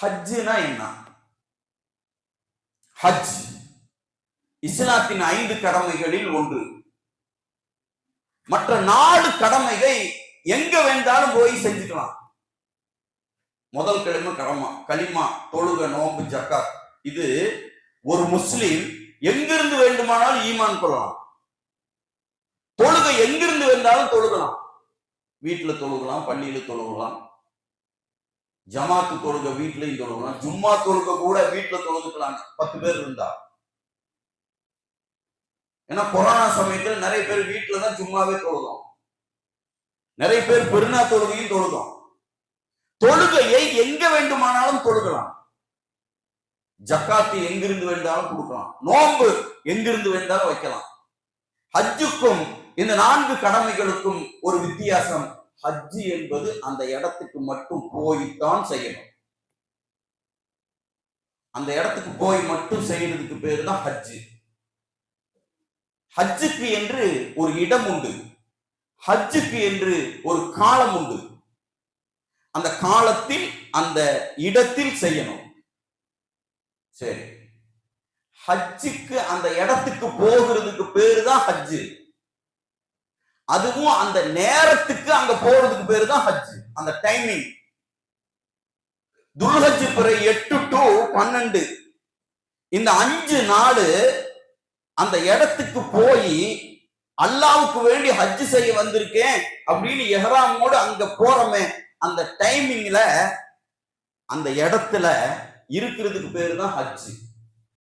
ஹஜ்ஜுனா என்ன? ஹஜ் இஸ்லாத்தின் 5 கடமைகளில் ஒன்று. மற்ற 4 கடமைகள் எங்க வேண்டாலும் போய் செஞ்சுக்கலாம். முதல் கடமை கலிமா, தொழுக, நோன்பு, ஜக்காத். இது ஒரு முஸ்லிம் எங்கிருந்து வேண்டுமானாலும் ஈமான் கொள்ளலாம். தொழுகை எங்கிருந்து வேண்டாலும் தொழுகலாம். வீட்டுல தொழுகலாம், பள்ளியில தொழுகலாம், ஜமாத்து தொழுக வீட்லயும் தொழுகலாம், ஜும்மா தொழுக கூட வீட்டுல தொழுதுக்கலாம் 10 பேர் இருந்தா. ஏன்னா கொரோனா சமயத்தில் நிறைய பேர் வீட்டுலதான் ஜும்மாவே தொழுதோம், நிறைய பேர் பெருநா தொழுகையும் தொழுதோம். தொழுகையை எங்க வேண்டுமானாலும் தொழுகலாம். ஜக்காத்து எங்கிருந்து வேண்டாலும் கொடுக்கலாம், நோன்பு எங்கிருந்து வேண்டாலும் வைக்கலாம். ஹஜ்ஜுக்கும் இந்த 4 கடமைகளுக்கும் ஒரு வித்தியாசம். ஹஜ்ஜு என்பது அந்த இடத்துக்கு மட்டும் போய்தான் செய்யணும். அந்த இடத்துக்கு போய் மட்டும் செய்யறதுக்கு பேரு தான் ஹஜ்ஜு. ஹஜ்ஜுக்கு என்று ஒரு இடம் உண்டு, ஹஜ்ஜுக்கு என்று ஒரு காலம் உண்டு. அந்த காலத்தில் அந்த இடத்தில் செய்யணும். சரி, ஹஜ்ஜுக்கு அந்த இடத்துக்கு போகிறதுக்கு பேரு தான் ஹஜ்ஜு. அதுவும் அந்த நேரத்துக்கு அங்க போறதுக்கு பேரு தான் ஹஜ்ஜு. அந்த டைமிங் துல்ஹஜ் பிறை 8 to 12 இந்த 5 நாள் அந்த இடத்துக்கு போய் அல்லாவுக்கு வேண்டி ஹஜ் செய்ய வந்திருக்கேன் அப்படின்னு எஹ்ராமோடு அங்க போறமே, அந்த டைமிங்ல அந்த இடத்துல இருக்கிறதுக்கு பேரு தான் ஹஜ்.